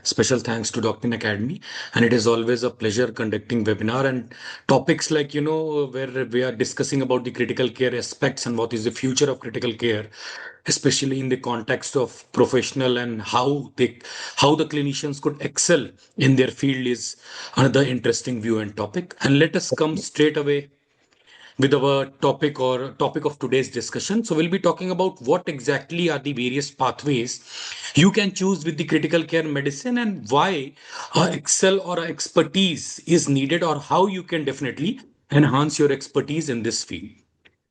Special thanks to Doctyn Academy. And it is always a pleasure conducting webinar and topics like, where we are discussing about the critical care aspects and what is the future of critical care, especially in the context of professional and how the clinicians could excel in their field is another interesting view and topic. And let us come straight away with our topic of today's discussion. So we'll be talking about what exactly are the various pathways you can choose with the critical care medicine and why excel or expertise is needed or how you can definitely enhance your expertise in this field.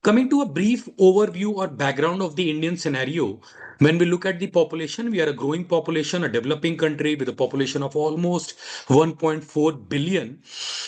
Coming to a brief overview or background of the Indian scenario, when we look at the population, we are a growing population, a developing country with a population of almost 1.4 billion.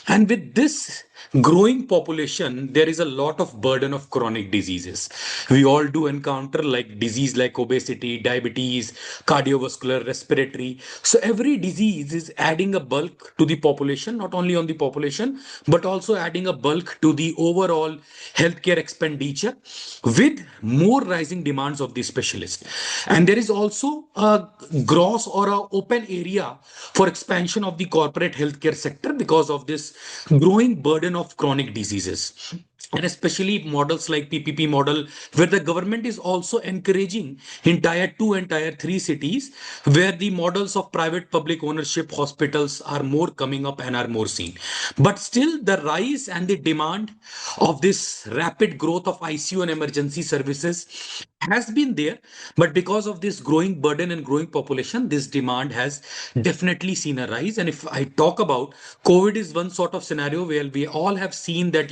And with this growing population, there is a lot of burden of chronic diseases. We all do encounter like disease like obesity, diabetes, cardiovascular, respiratory. So every disease is adding a bulk to the population, not only on the population, but also adding a bulk to the overall healthcare expenditure with more rising demands of the specialist. And there is also a gross or a open area for expansion of the corporate healthcare sector because of this growing burden of chronic diseases, and especially models like PPP model, where the government is also encouraging in tier 2 and tier 3 cities, where the models of private public ownership hospitals are more coming up and are more seen. But still, the rise and the demand of this rapid growth of ICU and emergency services has been there, but because of this growing burden and growing population, this demand has definitely seen a rise. And if I talk about COVID is one sort of scenario where we all have seen that,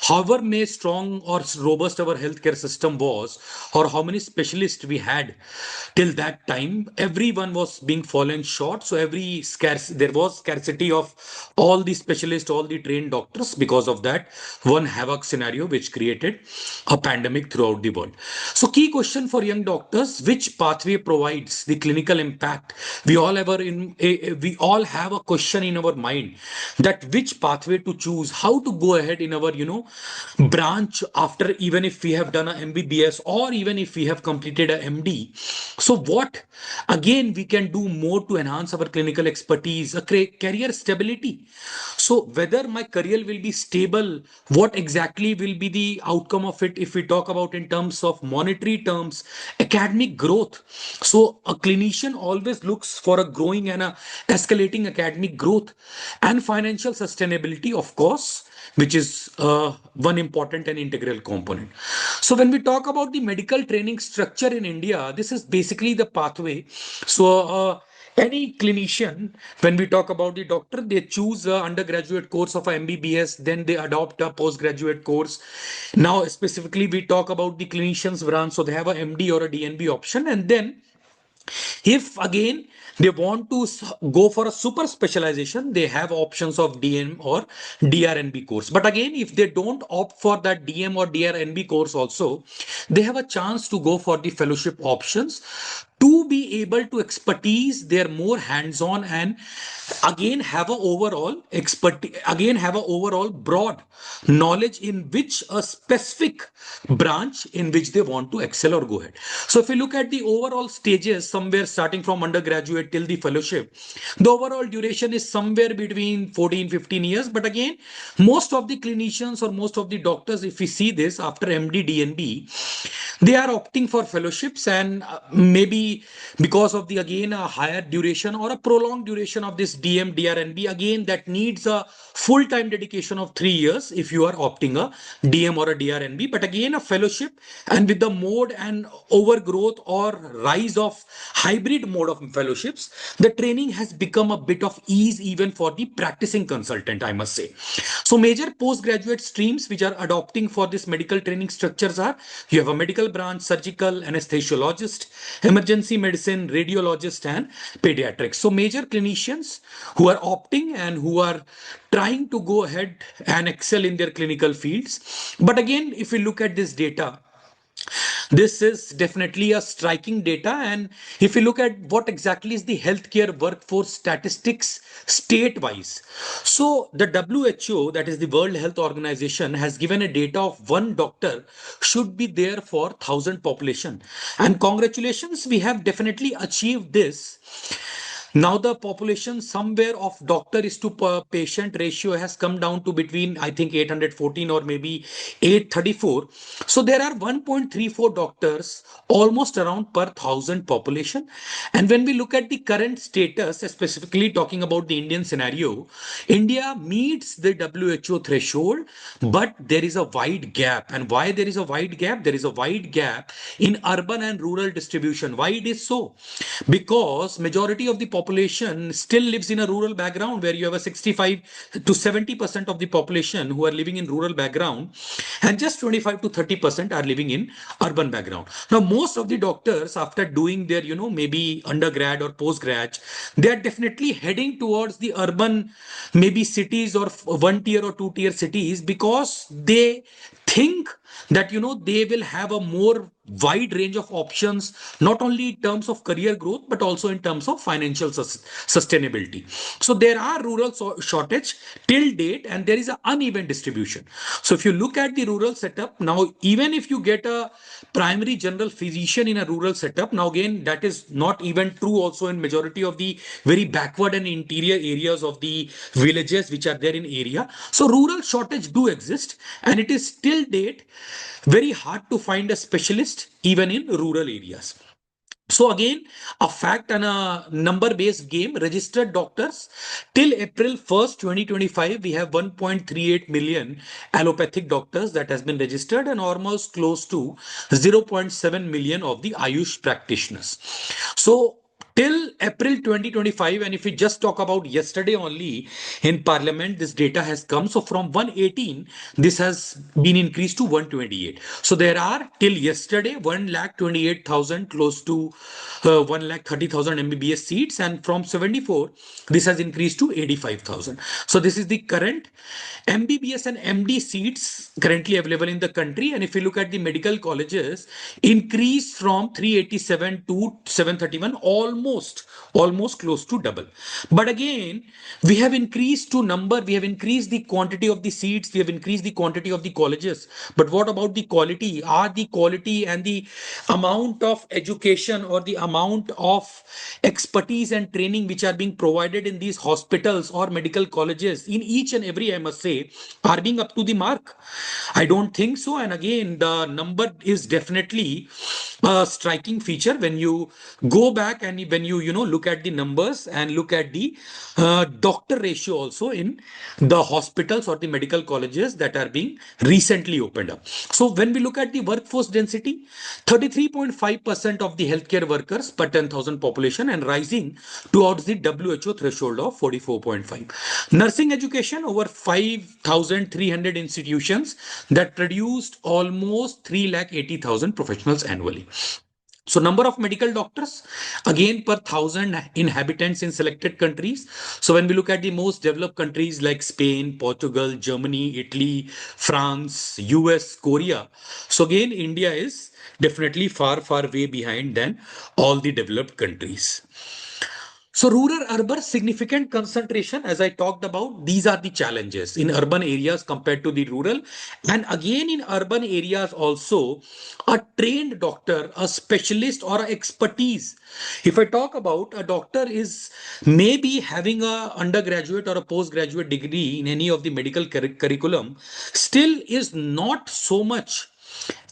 however may strong or robust our healthcare system was, or how many specialists we had till that time, everyone was being fallen short. So there was scarcity of all the specialists, all the trained doctors. Because of that, one havoc scenario which created a pandemic throughout the world. So key question for young doctors: which pathway provides the clinical impact? We all have a question in our mind that which pathway to choose, how to go ahead in our branch after, even if we have done a MBBS or even if we have completed a MD. So what again we can do more to enhance our clinical expertise, a career stability. So whether my career will be stable, what exactly will be the outcome of it if we talk about in terms of monetary terms, academic growth. So a clinician always looks for a growing and a escalating academic growth, and financial sustainability, of course, which is one important and integral component. So when we talk about the medical training structure in India, this is basically the pathway. So any clinician, when we talk about the doctor, they choose a undergraduate course of a MBBS, then they adopt a postgraduate course. Now, specifically, we talk about the clinicians branch, so they have a MD or a DNB option, and then if again they want to go for a super specialization, they have options of DM or DRNB course. But again, if they don't opt for that DM or DRNB course also, they have a chance to go for the fellowship options to be able to expertise their more hands-on and again have a overall broad knowledge in which a specific branch in which they want to excel or go ahead. So if you look at the overall stages, somewhere starting from undergraduate till the fellowship, the overall duration is somewhere between 14-15 years. But again, most of the clinicians or most of the doctors, if we see this after MD DNB, they are opting for fellowships, and maybe because of the again a higher duration or a prolonged duration of this DM DRNB, again that needs a full-time dedication of 3 years if you are opting a DM or a DRNB. But again, a fellowship, and with the mode and overgrowth or rise of hybrid mode of fellowships, the training has become a bit of ease even for the practicing consultant, I must say. So major postgraduate streams which are adopting for this medical training structures are: you have a medical branch, surgical, anesthesiologist, emergency medicine, radiologist, and pediatrics. So major clinicians who are opting and who are trying to go ahead and excel in their clinical fields. But again, if we look at this data, this is definitely a striking data. And if you look at what exactly is the healthcare workforce statistics state-wise, so the WHO, that is the World Health Organization, has given a data of one doctor should be there for 1,000 population. And congratulations, we have definitely achieved this. Now the population somewhere of doctor is to per patient ratio has come down to between, I think, 814 or maybe 834. So there are 1.34 doctors almost around per thousand population. And when we look at the current status, specifically talking about the Indian scenario, India meets the WHO threshold, but there is a wide gap. And why there is a wide gap? There is a wide gap in urban and rural distribution. Why it is so? Because majority of the population still lives in a rural background, where you have a 65 to 70% of the population who are living in rural background, and just 25 to 30% are living in urban background. Now most of the doctors, after doing their maybe undergrad or postgrad, they are definitely heading towards the urban, maybe cities or one tier or two tier cities, because they think that they will have a more wide range of options, not only in terms of career growth but also in terms of financial sustainability. So there are rural shortage till date, and there is an uneven distribution. So if you look at the rural setup now, even if you get a primary general physician in a rural setup, now again that is not even true also in majority of the very backward and interior areas of the villages which are there in area. So rural shortage do exist, and it is till date very hard to find a specialist even in rural areas. So again, a fact and a number-based game. Registered doctors till April 1st, 2025, we have 1.38 million allopathic doctors that has been registered, and almost close to 0.7 million of the Ayush practitioners. So till April 2025, and if we just talk about yesterday only in Parliament, this data has come. So from 118, this has been increased to 128. So there are till yesterday 1,28,000, close to 1,30,000 MBBS seats, and from 74, this has increased to 85,000. So this is the current MBBS and MD seats currently available in the country. And if you look at the medical colleges, increase from 387 to 731, almost close to double. But again, we have increased the quantity of the seats, we have increased the quantity of the colleges. But what about the quality? Are the quality and the amount of education or the amount of expertise and training which are being provided in these hospitals or medical colleges in each and every, I must say, are being up to the mark? I don't think so. And again, the number is definitely a striking feature when you go back and when you look at the numbers and look at the doctor ratio also in the hospitals or the medical colleges that are being recently opened up. So when we look at the workforce density, 33.5% of the healthcare workers per 10,000 population, and rising towards the WHO threshold of 44.5. Nursing education, over 5,300 institutions that produced almost 380,000 professionals annually. So number of medical doctors, again, per thousand inhabitants in selected countries. So when we look at the most developed countries like Spain, Portugal, Germany, Italy, France, US, Korea. So again, India is definitely far, far way behind than all the developed countries. So rural urban significant concentration, as I talked about, these are the challenges in urban areas compared to the rural. And again, in urban areas also, a trained doctor, a specialist or a expertise. If I talk about a doctor is maybe having a undergraduate or a postgraduate degree in any of the medical curriculum, still is not so much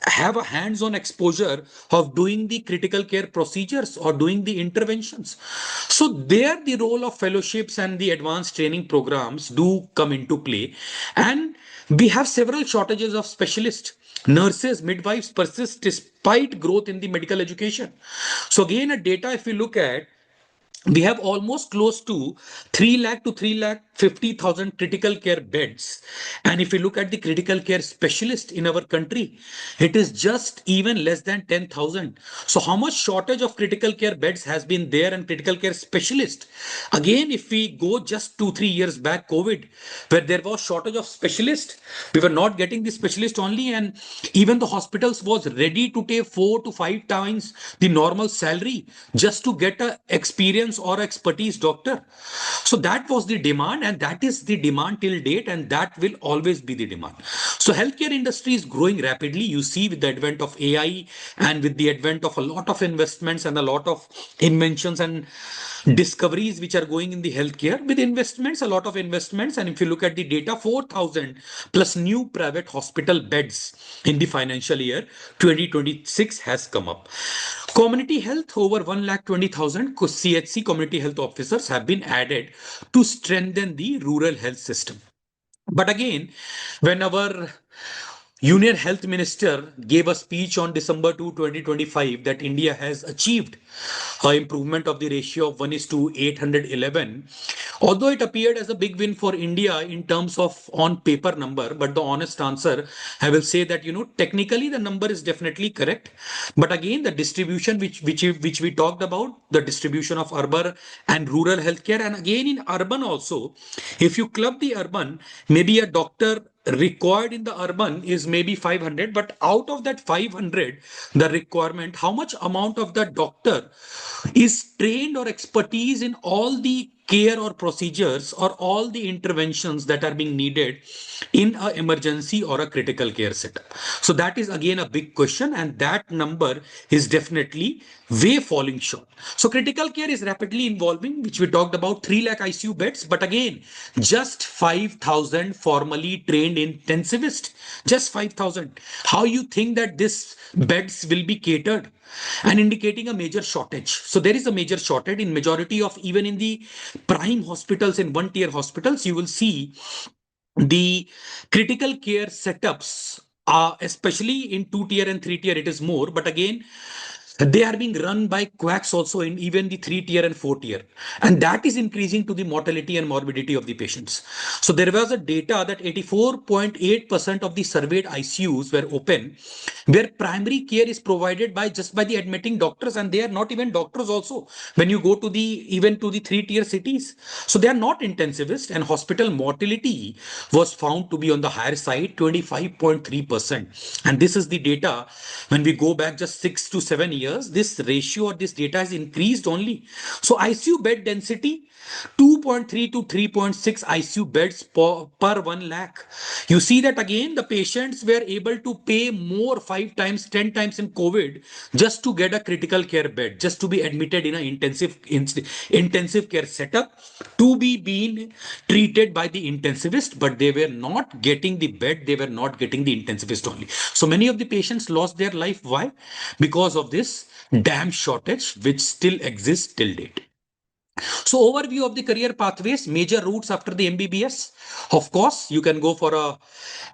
have a hands-on exposure of doing the critical care procedures or doing the interventions. So there the role of fellowships and the advanced training programs do come into play. And we have several shortages of specialists. Nurses, midwives persist despite growth in the medical education. So again, a data, if you look at, we have almost close to 3 lakh to 3 lakh 50,000 critical care beds. And if you look at the critical care specialist in our country, it is just even less than 10,000. So how much shortage of critical care beds has been there and critical care specialist? Again, if we go just 2-3 years back, COVID, where there was shortage of specialists, we were not getting the specialist only, and even the hospitals was ready to take 4 to 5 times the normal salary just to get a experience or expertise doctor. So that was the demand, and that is the demand till date, and that will always be the demand. So healthcare industry is growing rapidly. You see, with the advent of AI and with the advent of a lot of investments and a lot of inventions and discoveries which are going in the healthcare with investments, a lot of investments. And if you look at the data, 4,000 plus new private hospital beds in the financial year 2026 has come up. Community health, over 1,20,000 CHC community health officers have been added to strengthen the rural health system. But again, when our Union Health Minister gave a speech on December 2, 2025 that India has achieved an improvement of the ratio of 1 is to 811. Although it appeared as a big win for India in terms of on paper number, but the honest answer, I will say that, technically the number is definitely correct. But again, the distribution which we talked about, the distribution of urban and rural healthcare, and again in urban also, if you club the urban, maybe a doctor required in the urban is maybe 500, but out of that 500, the requirement, how much amount of the doctor is trained or expertise in all the care or procedures or all the interventions that are being needed in a emergency or a critical care setup. So that is again a big question, and that number is definitely way falling short. So critical care is rapidly evolving, which we talked about, 3 lakh ICU beds, but again, just 5,000 formally trained intensivist, just 5,000. How you think that this beds will be catered? And indicating a major shortage. So there is a major shortage in majority of, even in the prime hospitals, in one tier hospitals, you will see the critical care setups, especially in two tier and three tier, it is more. But again, they are being run by quacks also in even the three tier and four tier. And that is increasing to the mortality and morbidity of the patients. So there was a data that 84.8% of the surveyed ICUs were open, where primary care is provided by just by the admitting doctors, and they are not even doctors also when you go to the even to the three tier cities. So they are not intensivist, and hospital mortality was found to be on the higher side, 25.3%. And this is the data when we go back just 6 to 7 years, this ratio or this data has increased only. So ICU bed density, 2.3 to 3.6 ICU beds per 1 lakh. You see that again, the patients were able to pay more 5 times, 10 times in COVID just to get a critical care bed, just to be admitted in an intensive care setup, to be being treated by the intensivist, but they were not getting the bed, they were not getting the intensivist only. So many of the patients lost their life. Why? Because of this damn shortage, which still exists till date. So overview of the career pathways, major routes after the MBBS. Of course, you can go for a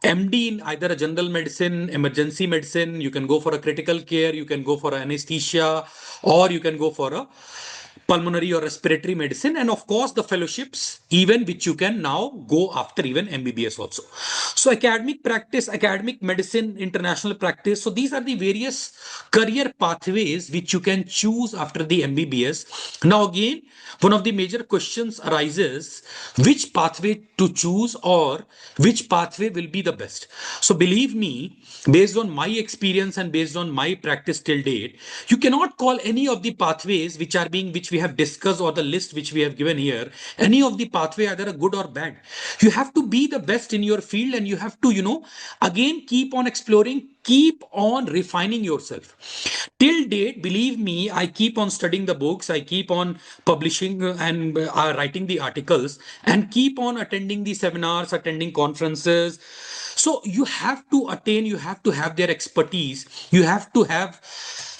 MD in either a general medicine, emergency medicine, you can go for a critical care, you can go for anesthesia, or you can go for a pulmonary or respiratory medicine, and of course the fellowships, even which you can now go after even MBBS also. So academic practice, academic medicine, international practice. So these are the various career pathways which you can choose after the MBBS. Now again, one of the major questions arises, which pathway to choose or which pathway will be the best. So believe me, based on my experience and based on my practice till date, you cannot call any of the pathways which we have discussed, or the list which we have given here, any of the pathway either a good or bad. You have to be the best in your field, and you have to, again, keep on exploring, keep on refining yourself. Till date, believe me, I keep on studying the books, I keep on publishing and writing the articles, and keep on attending the seminars, attending conferences. So you have to attain, you have to have their expertise, you have to have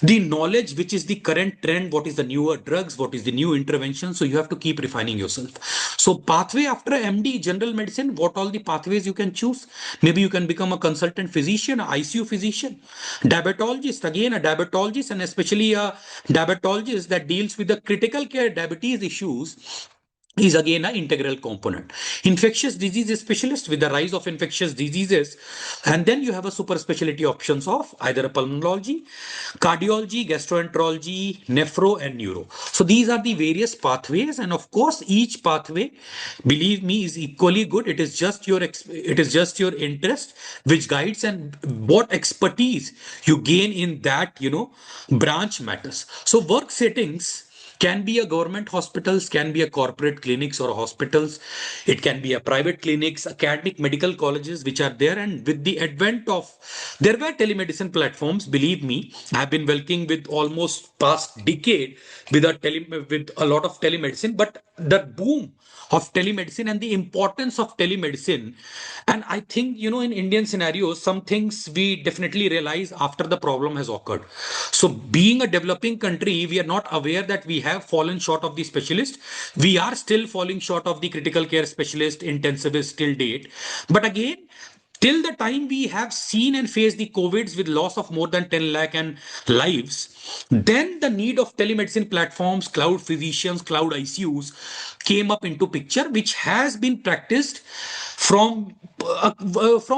the knowledge which is the current trend, what is the newer drugs, what is the new intervention. So you have to keep refining yourself. So pathway after MD general medicine, what all the pathways you can choose? Maybe you can become a consultant physician, a ICU physician, diabetologist, again a diabetologist, and especially a diabetologist that deals with the critical care diabetes issues is again an integral component. Infectious disease specialist with the rise of infectious diseases. And then you have a super specialty options of either a pulmonology, cardiology, gastroenterology, nephro, and neuro. So these are the various pathways. And of course, each pathway, believe me, is equally good. It is just your interest which guides, and what expertise you gain in that, branch matters. So work settings, Can be a government hospitals, can be a corporate clinics or hospitals. It can be a private clinics, academic medical colleges which are there. And with the advent of, there were telemedicine platforms. Believe me, I've been working with almost past decade with with a lot of telemedicine. But the boom of telemedicine and the importance of telemedicine, and I think in Indian scenarios, some things we definitely realize after the problem has occurred. So being a developing country, we are not aware that we have fallen short of the specialist. We are still falling short of the critical care specialist, intensivist till date. But again, till the time we have seen and faced the COVIDs with loss of more than 10 lakh and lives, then the need of telemedicine platforms, cloud physicians, cloud ICUs came up into picture, which has been practiced from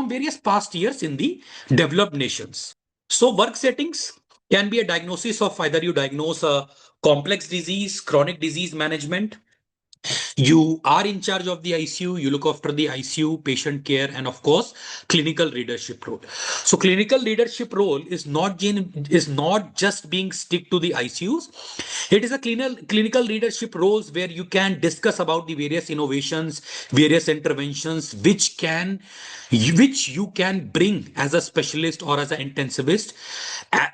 various past years in the developed nations. So work settings can be a diagnosis of either you diagnose a complex disease, chronic disease management, you are in charge of the ICU, you look after the ICU, patient care, and of course, clinical leadership role. So, clinical leadership role is not just being stick to the ICUs. It is a clinical leadership roles where you can discuss about the various innovations, various interventions which you can bring as a specialist or as an intensivist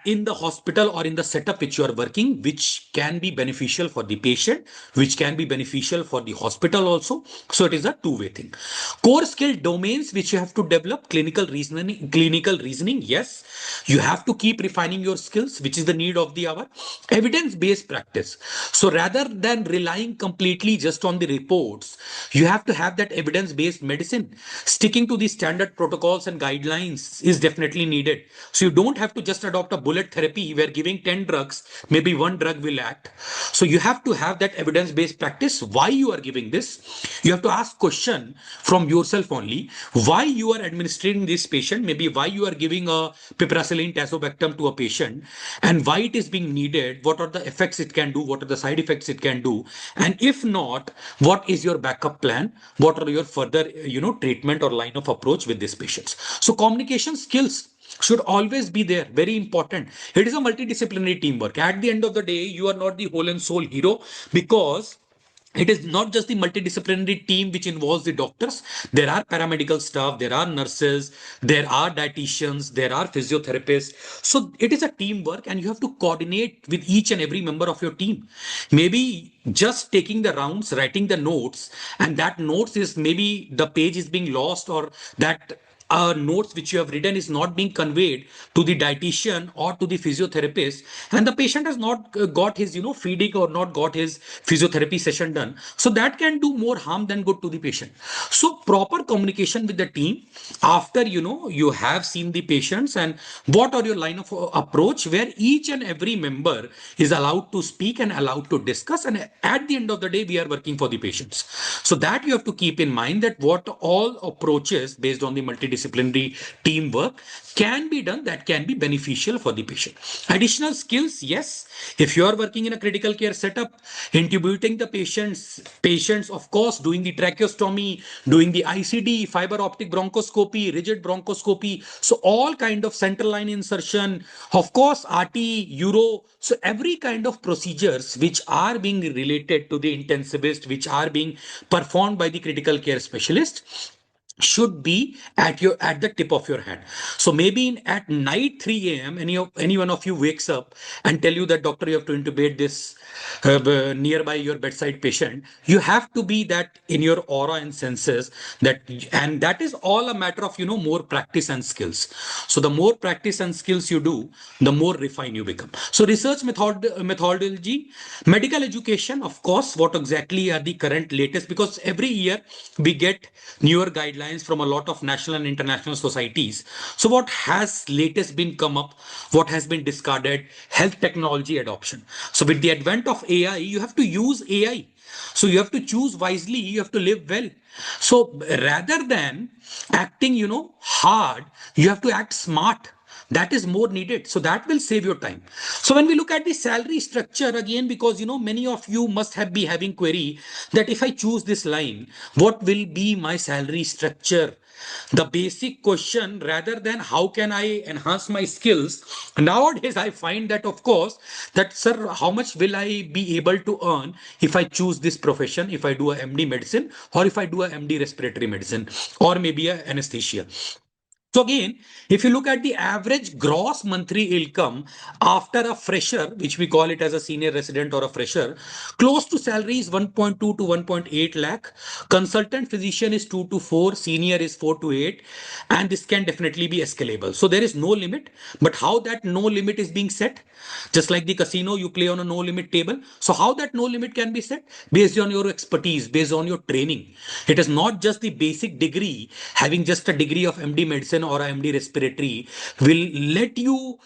in the hospital or in the setup which you are working, which can be beneficial for the patient, which can be beneficial for the hospital also. So it is a two-way thing. Core skill domains which you have to develop: clinical reasoning. Yes, you have to keep refining your skills, which is the need of the hour. Evidence-based practice. So rather than relying completely just on the reports, you have to have that evidence-based medicine. Sticking to the standard protocols and guidelines is definitely needed. So you don't have to just adopt a bullet therapy where giving 10 drugs, maybe one drug will act. So you have to have that evidence-based practice. Why you are giving this? You have to ask question from yourself only. Why you are administering this patient? Maybe why you are giving a piperacillin tazobactam to a patient, and why it is being needed? What are the effects it can do? What are the side effects it can do? And if not, what is your backup plan? What are your further treatment or line of approach with these patients? So communication skills should always be there. Very important. It is a multidisciplinary teamwork. At the end of the day, you are not the whole and sole hero, because it is not just the multidisciplinary team which involves the doctors. There are paramedical staff, there are nurses, there are dietitians, there are physiotherapists. So it is a teamwork, and you have to coordinate with each and every member of your team. Maybe just taking the rounds, writing the notes, and that notes is maybe the page is being lost, or that notes which you have written is not being conveyed to the dietitian or to the physiotherapist, and the patient has not got his feeding or not got his physiotherapy session done. So that can do more harm than good to the patient. So proper communication with the team after you have seen the patients, and what are your line of approach, where each and every member is allowed to speak and allowed to discuss, and at the end of the day we are working for the patients. So that you have to keep in mind, that what all approaches based on the multidisciplinary teamwork can be done, that can be beneficial for the patient. Additional skills, yes, if you are working in a critical care setup, intubating the patients, of course, doing the tracheostomy, doing the ICD, fiber optic bronchoscopy, rigid bronchoscopy, so all kind of central line insertion, of course, RT, Euro, so every kind of procedures which are being related to the intensivist, which are being performed by the critical care specialist, should be at the tip of your hand. So maybe at night 3 a.m. any one of you wakes up and tell you that, doctor, you have to intubate this nearby your bedside patient. You have to be that in your aura and senses, that, and that is all a matter of more practice and skills. So the more practice and skills you do, the more refined you become. So research methodology, medical education, of course, what exactly are the current latest, because every year we get newer guidelines from a lot of national and international societies. So what has latest been come up, what has been discarded? Health technology adoption. So with the advent of AI, you have to use AI. So you have to choose wisely, you have to live well. So rather than acting hard, you have to act smart. That is more needed. So that will save your time. So when we look at the salary structure again, because many of you must have be having query that if I choose this line, what will be my salary structure? The basic question, rather than how can I enhance my skills, nowadays I find that, of course, that sir, how much will I be able to earn if I choose this profession, if I do a MD medicine, or if I do a MD respiratory medicine, or maybe a anesthesia. So again, if you look at the average gross monthly income after a fresher, which we call it as a senior resident or a fresher, close to salary is 1.2 to 1.8 lakh. Consultant physician is 2 to 4, senior is 4 to 8, and this can definitely be escalable. So there is no limit, but how that no limit is being set, just like the casino, you play on a no limit table. So how that no limit can be set? Based on your expertise, based on your training. It is not just the basic degree. Having just a degree of MD medicine or a MD respiratory will let you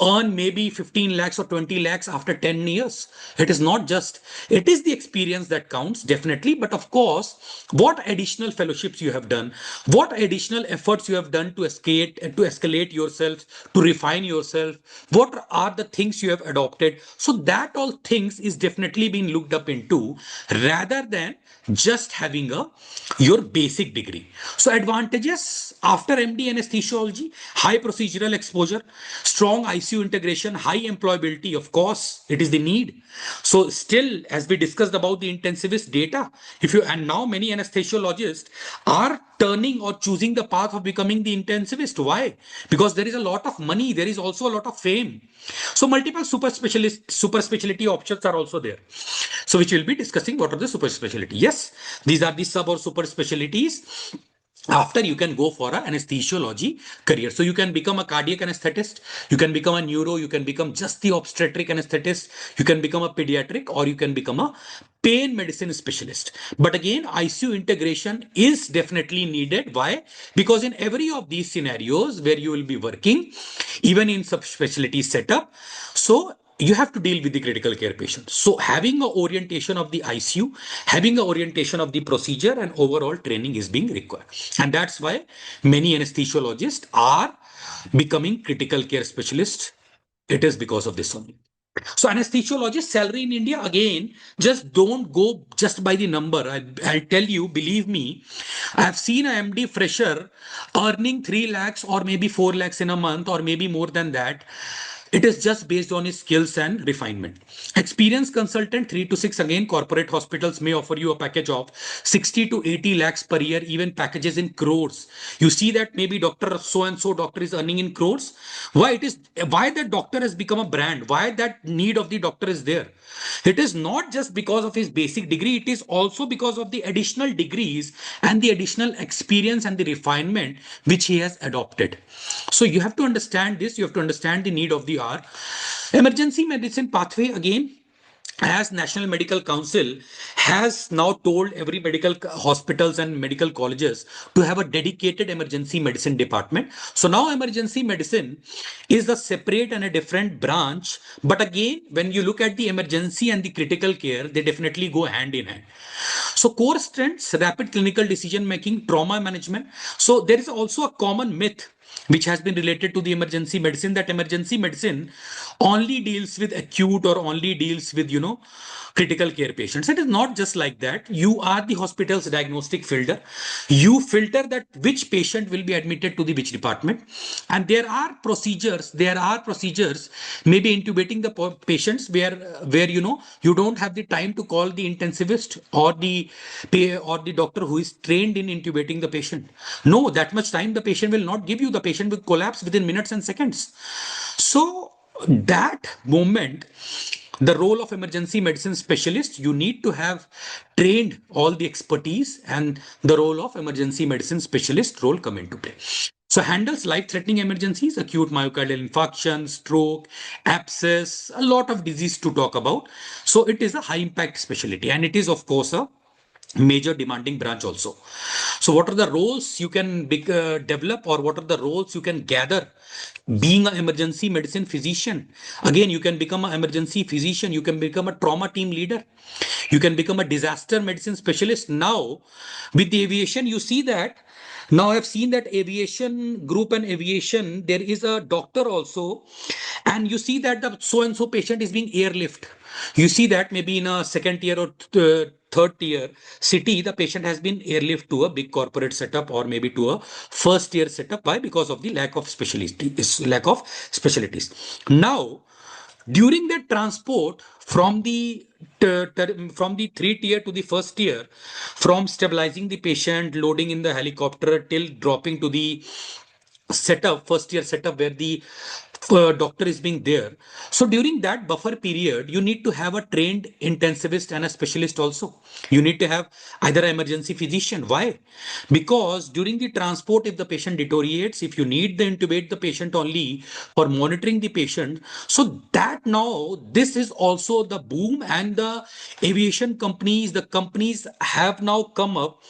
earn maybe 15 lakhs or 20 lakhs after 10 years. It is not just, it is the experience that counts, definitely. But of course, what additional fellowships you have done, what additional efforts you have done to escalate yourself, to refine yourself, what are the things you have adopted. So that all things is definitely being looked up into, rather than just having your basic degree. So advantages after MD anesthesiology: high procedural exposure, strong ICU integration, high employability. Of course, it is the need. So still, as we discussed about the intensivist data, if you and now many anesthesiologists are turning or choosing the path of becoming the intensivist. Why? Because there is a lot of money. There is also a lot of fame. So multiple super specialty options are also there. So which we'll be discussing what are the super specialty. Yes, these are the sub or super specialties. After you can go for an anesthesiology career. So you can become a cardiac anesthetist, you can become a neuro, you can become just the obstetric anesthetist, you can become a pediatric, or you can become a pain medicine specialist. But again, ICU integration is definitely needed. Why? Because in every of these scenarios where you will be working, even in subspecialty setup, so you have to deal with the critical care patients. So having a orientation of the ICU, having a orientation of the procedure, and overall training is being required. And that's why many anesthesiologists are becoming critical care specialists. It is because of this only. So anesthesiologist salary in India, again, just don't go just by the number. I'll tell you, believe me, I've seen a MD fresher earning 3 lakhs or maybe 4 lakhs in a month, or maybe more than that. It is just based on his skills and refinement. Experienced consultant 3 to 6, again, corporate hospitals may offer you a package of 60 to 80 lakhs per year, even packages in crores. You see that maybe doctor so and so doctor is earning in crores. Why that doctor has become a brand? Why that need of the doctor is there? It is not just because of his basic degree, it is also because of the additional degrees and the additional experience and the refinement which he has adopted. So you have to understand this, you have to understand the need of the hour. Emergency medicine pathway, again, as National Medical Council has now told every medical hospitals and medical colleges to have a dedicated emergency medicine department. So now emergency medicine is a separate and a different branch. But again, when you look at the emergency and the critical care, they definitely go hand in hand. So core strengths: rapid clinical decision making, trauma management. So there is also a common myth which has been related to the emergency medicine, that emergency medicine only deals with acute or only deals with critical care patients. It is not just like that. You are the hospital's diagnostic filter. You filter that which patient will be admitted to the which department, and there are procedures maybe intubating the patients where you don't have the time to call the intensivist or the doctor who is trained in intubating the patient. No, that much time the patient will not give you. The patient will collapse within minutes and seconds. So that moment, the role of emergency medicine specialist, you need to have trained all the expertise, and the role of emergency medicine specialist role come into play. So handles life-threatening emergencies, acute myocardial infarction, stroke, abscess, a lot of disease to talk about. So it is a high impact specialty, and it is of course a major demanding branch also. So what are the roles you can develop, or what are the roles you can gather being an emergency medicine physician? Again, you can become an emergency physician, you can become a trauma team leader, you can become a disaster medicine specialist. Now with the aviation, you see that now I've seen that aviation group and aviation, there is a doctor also, and you see that the so and so patient is being airlift. You see that maybe in a second tier or third tier city, the patient has been airlift to a big corporate setup, or maybe to a first tier setup. Why? Because of the lack of specialties. Now during that transport from the from the three tier to the first tier, from stabilizing the patient, loading in the helicopter, till dropping to the setup, first year setup, where the doctor is being there. So during that buffer period, you need to have a trained intensivist and a specialist also. You need to have either an emergency physician. Why? Because during the transport, if the patient deteriorates, if you need to intubate the patient only for monitoring the patient, so that now this is also the boom, and the aviation companies, the companies have now come up.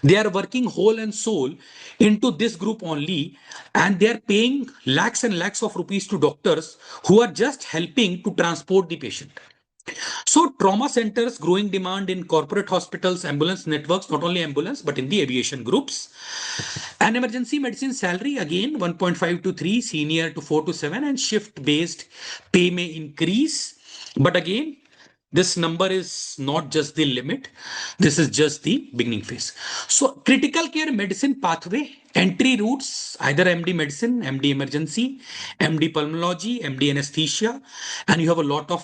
They are working whole and soul into this group only, and they are paying lakhs and lakhs of rupees to doctors who are just helping to transport the patient. So trauma centers, growing demand in corporate hospitals, ambulance networks, not only ambulance, but in the aviation groups. And emergency medicine salary, again, 1.5 to 3, senior to 4 to 7, and shift based pay may increase. But again, this number is not just the limit. This is just the beginning phase. So critical care medicine pathway, entry routes, either MD medicine, MD emergency, MD pulmonology, MD anesthesia, and you have a lot of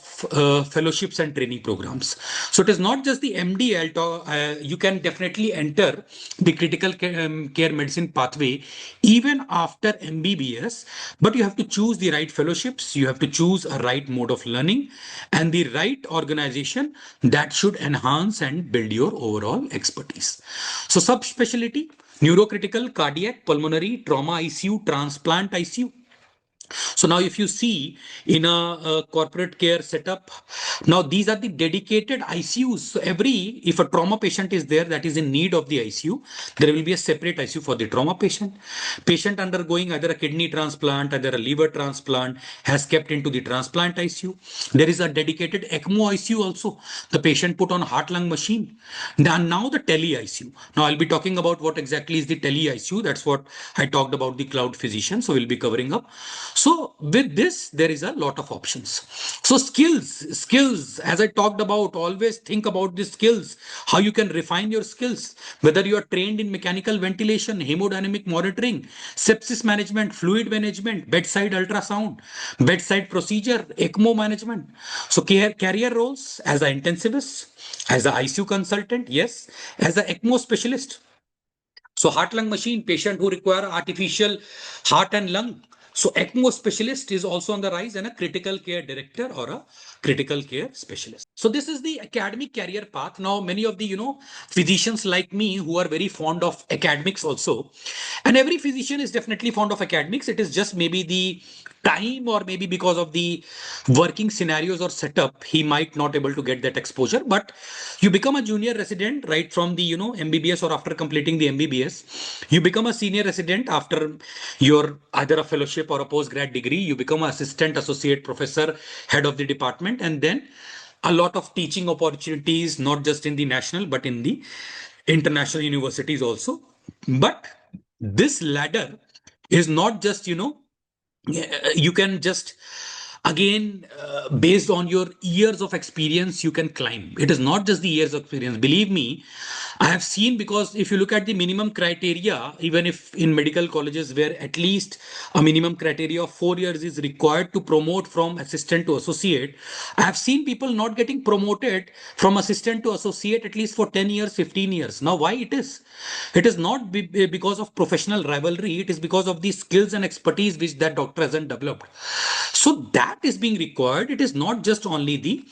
fellowships and training programs. So it is not just the MD. You can definitely enter the critical care medicine pathway even after MBBS, but you have to choose the right fellowships, you have to choose a right mode of learning, and the right organization that should enhance and build your overall expertise. So subspecialty, neurocritical, cardiac, pulmonary, trauma ICU, transplant ICU. So now if you see in a corporate care setup, now these are the dedicated ICUs. So if a trauma patient is there that is in need of the ICU, there will be a separate ICU for the trauma patient. Patient undergoing either a kidney transplant, either a liver transplant, has kept into the transplant ICU. There is a dedicated ECMO ICU also. The patient put on heart lung machine. Now the tele ICU. Now I'll be talking about what exactly is the tele ICU. That's what I talked about, the cloud physician. So we'll be covering up. So with this, there is a lot of options. So skills, as I talked about, always think about the skills, how you can refine your skills, whether you are trained in mechanical ventilation, hemodynamic monitoring, sepsis management, fluid management, bedside ultrasound, bedside procedure, ECMO management. So career roles as an intensivist, as an ICU consultant, yes, as an ECMO specialist. So heart lung machine, patient who require artificial heart and lung. So ECMO specialist is also on the rise, and a critical care director or a critical care specialist. So this is the academic career path. Now, many of the, physicians like me who are very fond of academics also, and every physician is definitely fond of academics. It is just maybe the time, or maybe because of the working scenarios or setup, he might not able to get that exposure. But you become a junior resident right from the, MBBS, or after completing the MBBS, you become a senior resident after your either a fellowship or a postgrad degree. You become an assistant, associate professor, head of the department, and then a lot of teaching opportunities, not just in the national, but in the international universities also. But this ladder is not just, you can just again based on your years of experience you can climb. It is not just the years of experience, believe me. I have seen, because if you look at the minimum criteria, even if in medical colleges where at least a minimum criteria of 4 years is required to promote from assistant to associate, I have seen people not getting promoted from assistant to associate at least for 10 years, 15 years. Now why it is not because of professional rivalry, it is because of the skills and expertise which that doctor hasn't developed. So that that is being required, it is not just only the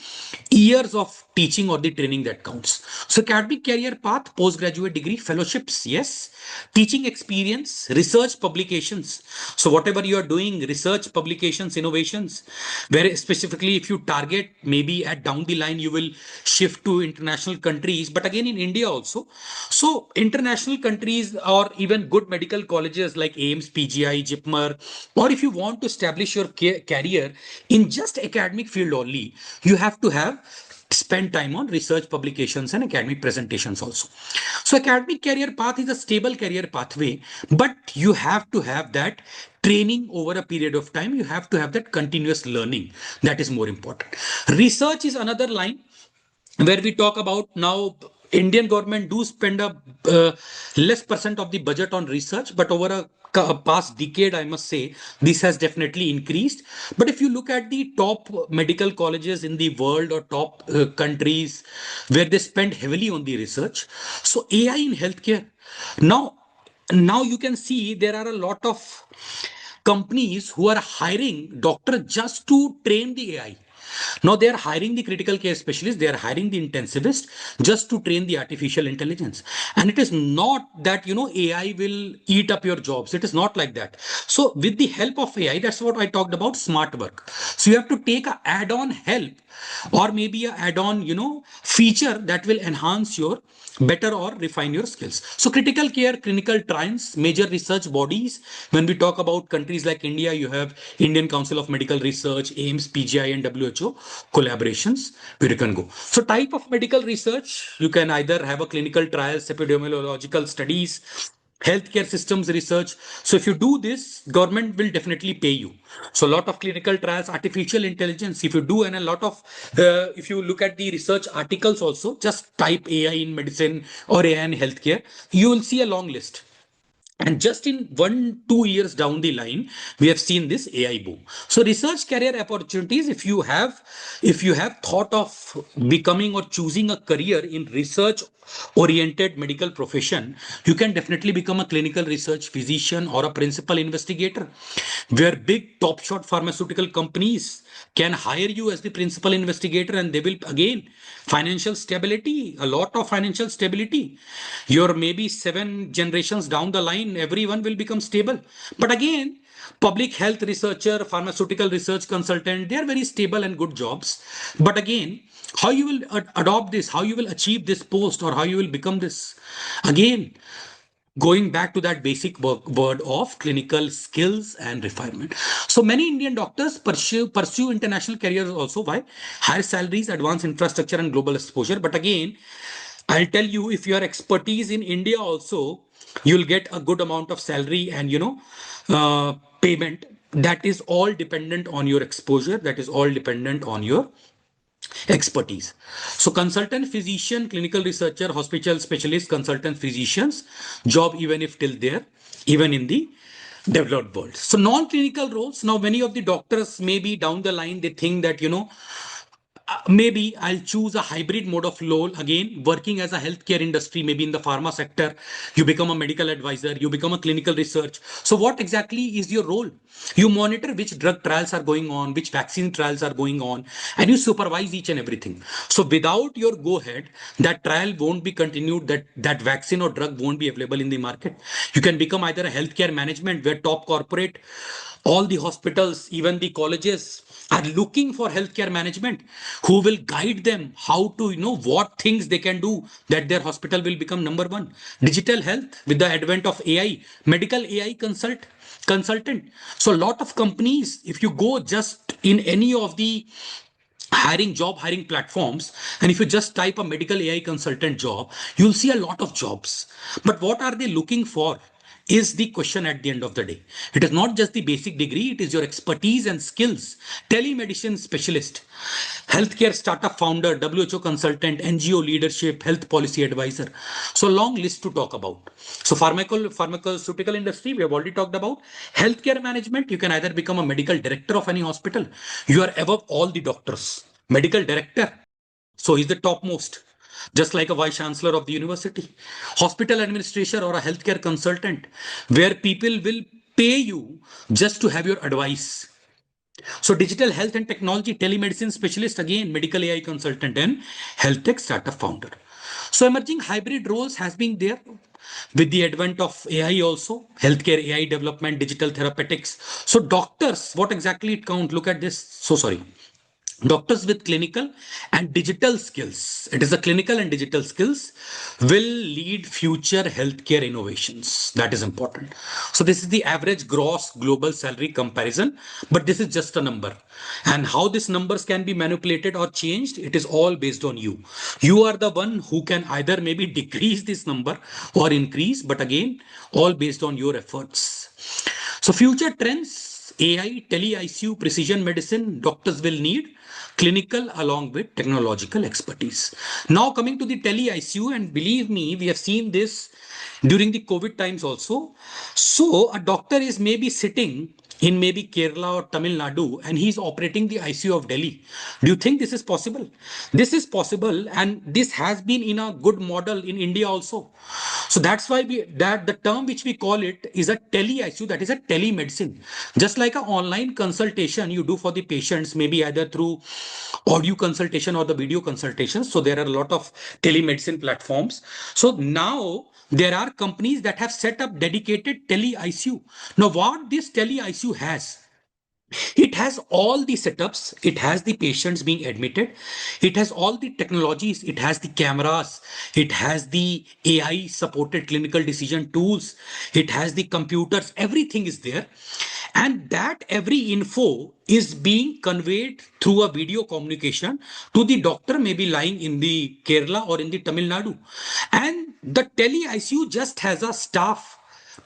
years of teaching or the training that counts. So academic career path, postgraduate degree, fellowships, yes. Teaching experience, research publications. So whatever you are doing, research publications, innovations, where specifically if you target maybe at down the line, you will shift to international countries, but again in India also. So international countries or even good medical colleges like AIMS, PGI, JIPMER, or if you want to establish your career in just academic field only, you have to have spend time on research publications and academic presentations also. So academic career path is a stable career pathway, but you have to have that training over a period of time. You have to have that continuous learning. That is more important. Research is another line where we talk about now. Indian government do spend a less percent of the budget on research, but over a past decade, I must say, this has definitely increased. But if you look at the top medical colleges in the world or top countries where they spend heavily on the research, so AI in healthcare, now now you can see there are a lot of companies who are hiring doctors just to train the AI. Now they are hiring the critical care specialist, they are hiring the intensivist just to train the artificial intelligence. And it is not that, AI will eat up your jobs. It is not like that. So with the help of AI, that's what I talked about, smart work. So you have to take a add-on help or maybe a add-on, feature that will enhance your better or refine your skills. So critical care, clinical trials, major research bodies. When we talk about countries like India, you have Indian Council of Medical Research, AIMS, PGI, and WHO collaborations where you can go. So type of medical research, you can either have a clinical trials, epidemiological studies, healthcare systems research. So if you do this, government will definitely pay you. So a lot of clinical trials, artificial intelligence, if you do, and a lot of, if you look at the research articles also, just type AI in medicine or AI in healthcare, you will see a long list. And just in 1-2 years down the line, we have seen this AI boom. So research career opportunities, if you have thought of becoming or choosing a career in research oriented medical profession, you can definitely become a clinical research physician or a principal investigator, where big top shot pharmaceutical companies can hire you as the principal investigator, and they will again financial stability, a lot of financial stability. Your maybe 7 generations down the line, everyone will become stable. But again, public health researcher, pharmaceutical research consultant, they are very stable and good jobs. But again, how you will adopt this, how you will achieve this post, or how you will become this, again, going back to that basic word of clinical skills and refinement. So many Indian doctors pursue international careers also. Why? Higher salaries, advanced infrastructure, and global exposure. But again, I'll tell you, if your expertise in India also, you'll get a good amount of salary and payment. That is all dependent on your exposure. That is all dependent on your expertise. So consultant physician, clinical researcher, hospital specialist, consultant physicians, job even if till there, even in the developed world. So non-clinical roles. Now, many of the doctors maybe down the line, they think that, maybe I'll choose a hybrid mode of role again, working as a healthcare industry, maybe in the pharma sector. You become a medical advisor, you become a clinical research. So, what exactly is your role? You monitor which drug trials are going on, which vaccine trials are going on, and you supervise each and everything. So, without your go ahead, that trial won't be continued, that vaccine or drug won't be available in the market. You can become either a healthcare management where top corporate, all the hospitals, even the colleges are looking for healthcare management who will guide them how to, what things they can do that their hospital will become number one. Digital health with the advent of AI, medical AI consultant. So a lot of companies, if you go just in any of the job hiring platforms, and if you just type a medical AI consultant job, you'll see a lot of jobs. But what are they looking for is the question at the end of the day. It is not just the basic degree, it is your expertise and skills. Telemedicine specialist, healthcare startup founder, WHO consultant, NGO leadership, health policy advisor. So long list to talk about. So pharmaceutical industry, we have already talked about. Healthcare management, you can either become a medical director of any hospital. You are above all the doctors. Medical director. So he's the topmost, just like a vice chancellor of the university. Hospital administrator or a healthcare consultant, where people will pay you just to have your advice. So digital health and technology, telemedicine specialist, again, medical AI consultant and health tech startup founder. So emerging hybrid roles has been there with the advent of AI also, healthcare AI development, digital therapeutics. So doctors, what exactly it count? Look at this. So sorry. Doctors with clinical and digital skills, it is the clinical and digital skills, will lead future healthcare innovations. That is important. So this is the average gross global salary comparison, but this is just a number. And how these numbers can be manipulated or changed, it is all based on you. You are the one who can either maybe decrease this number or increase, but again, all based on your efforts. So future trends, AI, tele-ICU, precision medicine, doctors will need clinical along with technological expertise. Now coming to the tele-ICU, and believe me, we have seen this during the COVID times also. So a doctor is maybe sitting in maybe Kerala or Tamil Nadu and he's operating the ICU of Delhi. Do you think this is possible? This is possible, and this has been in a good model in India also. So that's why that the term which we call it is a tele ICU, that is a telemedicine. Just like an online consultation you do for the patients, maybe either through audio consultation or the video consultations. So there are a lot of telemedicine platforms. So now there are companies that have set up dedicated tele ICU. Now what this tele ICU has, it has all the setups, it has the patients being admitted, it has all the technologies, it has the cameras, it has the AI supported clinical decision tools, it has the computers, everything is there. And that every info is being conveyed through a video communication to the doctor, maybe lying in the Kerala or in the Tamil Nadu. And the tele ICU just has a staff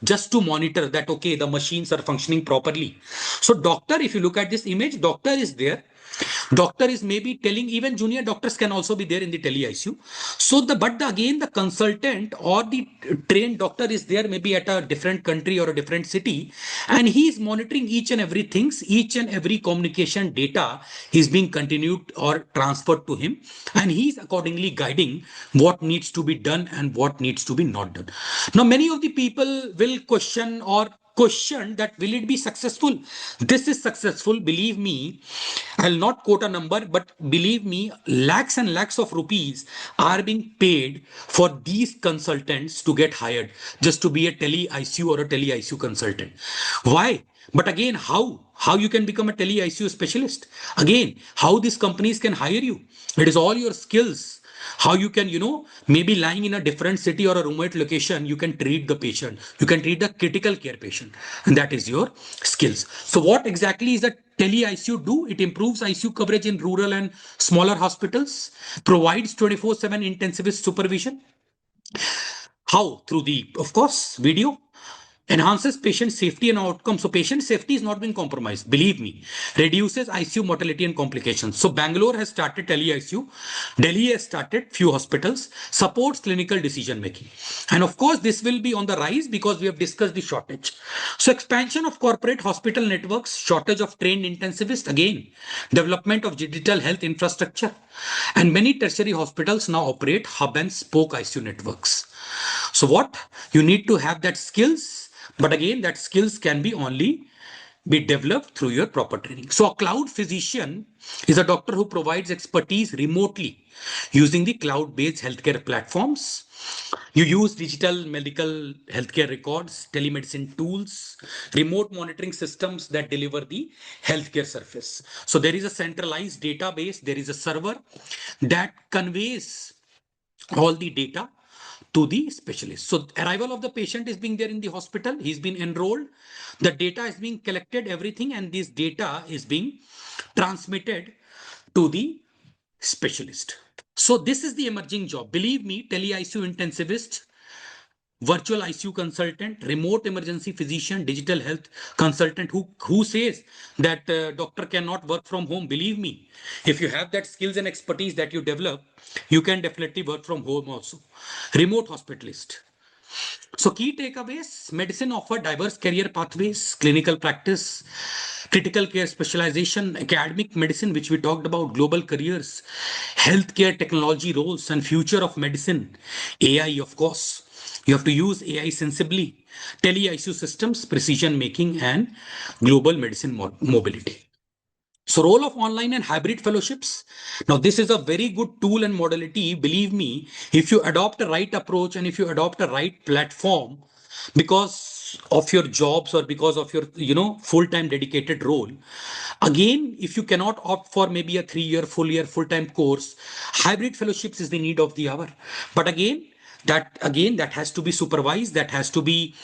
just to monitor that, okay, the machines are functioning properly. So doctor, if you look at this image, doctor is there. Doctor is maybe telling, even junior doctors can also be there in the tele ICU. So again, the consultant or the trained doctor is there maybe at a different country or a different city, and he is monitoring each and every things, each and every communication data is being continued or transferred to him, and he is accordingly guiding what needs to be done and what needs to be not done. Now many of the people will question that will it be successful. This is successful, believe me. I'll not quote a number, but believe me, lakhs and lakhs of rupees are being paid for these consultants to get hired just to be a tele ICU or a tele ICU consultant. Why? But again, how you can become a tele ICU specialist? Again, how these companies can hire you? It is all your skills, how you can, maybe lying in a different city or a remote location, you can treat the patient, you can treat the critical care patient, and that is your skills. So what exactly is that tele ICU do? It improves ICU coverage in rural and smaller hospitals, provides 24/7 intensivist supervision. How? Through the, of course, video. Enhances patient safety and outcome. So patient safety is not being compromised. Believe me. Reduces ICU mortality and complications. So Bangalore has started tele ICU. Delhi has started few hospitals. Supports clinical decision making. And of course, this will be on the rise because we have discussed the shortage. So expansion of corporate hospital networks, shortage of trained intensivists, again, development of digital health infrastructure. And many tertiary hospitals now operate hub and spoke ICU networks. So what? You need to have that skills, but again, that skills can be only be developed through your proper training. So a cloud physician is a doctor who provides expertise remotely using the cloud-based healthcare platforms. You use digital medical healthcare records, telemedicine tools, remote monitoring systems that deliver the healthcare service. So there is a centralized database, there is a server that conveys all the data to the specialist. So arrival of the patient is being there in the hospital. He's been enrolled. The data is being collected, everything, and this data is being transmitted to the specialist. So this is the emerging job. Believe me, tele-ICU intensivist, virtual ICU consultant, remote emergency physician, digital health consultant who says that doctor cannot work from home. Believe me, if you have that skills and expertise that you develop, you can definitely work from home also. Remote hospitalist. So key takeaways, medicine offer diverse career pathways, clinical practice, critical care specialization, academic medicine, which we talked about, global careers, healthcare technology roles, and future of medicine, AI, of course. You have to use AI sensibly, tele ICU systems, precision making, and global medicine mobility. So role of online and hybrid fellowships. Now, this is a very good tool and modality. Believe me, if you adopt a right approach and if you adopt a right platform, because of your jobs or because of your, full-time dedicated role, again, if you cannot opt for maybe a 3-year, full year, full-time course, hybrid fellowships is the need of the hour. But that has to be supervised, that has to be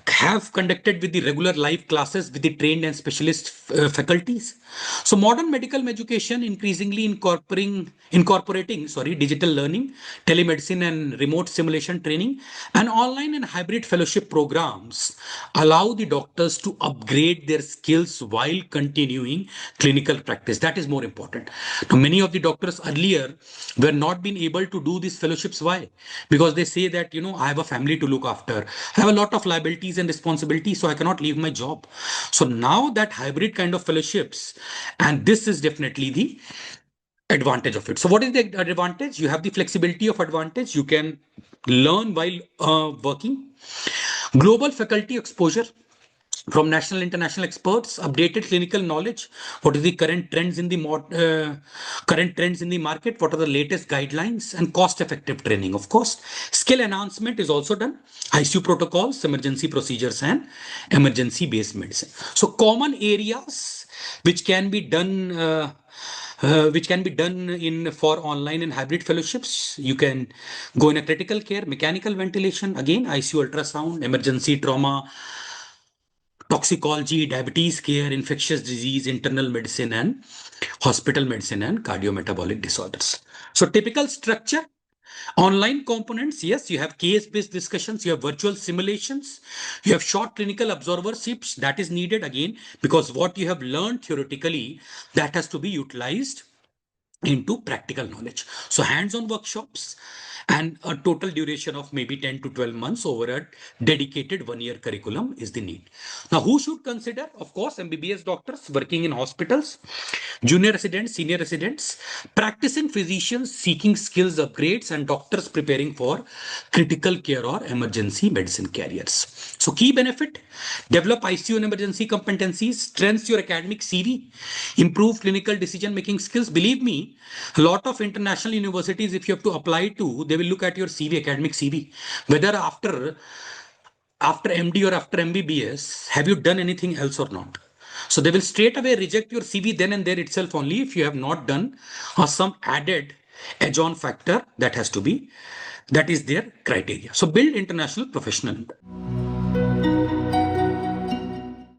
have conducted with the regular live classes with the trained and specialist faculties. So modern medical education increasingly incorporating digital learning, telemedicine and remote simulation training, and online and hybrid fellowship programs allow the doctors to upgrade their skills while continuing clinical practice. That is more important. Now, many of the doctors earlier were not being able to do these fellowships. Why? Because they say that, I have a family to look after. I have a lot of liabilities and responsibilities, so I cannot leave my job. So now that hybrid kind of fellowships, and this is definitely the advantage of it. So what is the advantage? You have the flexibility of advantage. You can learn while working. Global faculty exposure from national international experts, updated clinical knowledge, what is the current trends in the current trends in the market, what are the latest guidelines, and cost effective training. Of course, skill enhancement is also done, ICU protocols, emergency procedures, and emergency based medicine. So common areas which can be done in for online and hybrid fellowships. You can go in a critical care, mechanical ventilation, again ICU ultrasound, emergency trauma, toxicology, diabetes care, infectious disease, internal medicine, and hospital medicine and cardiometabolic disorders. So typical structure, online components, yes, you have case-based discussions, you have virtual simulations, you have short clinical observerships that is needed again, because what you have learned theoretically, that has to be utilized into practical knowledge. So hands-on workshops and a total duration of maybe 10 to 12 months over a dedicated 1-year curriculum is the need. Now, who should consider? Of course, MBBS doctors working in hospitals, junior residents, senior residents, practicing physicians seeking skills upgrades, and doctors preparing for critical care or emergency medicine careers. So key benefit, develop ICU and emergency competencies, strengthens your academic CV, improve clinical decision making skills. Believe me, a lot of international universities, if you have to apply to, they will look at your CV, academic CV, whether after MD or after MBBS, have you done anything else or not? So they will straight away reject your CV then and there itself only if you have not done some added edge-on factor that is their criteria. So build international professional.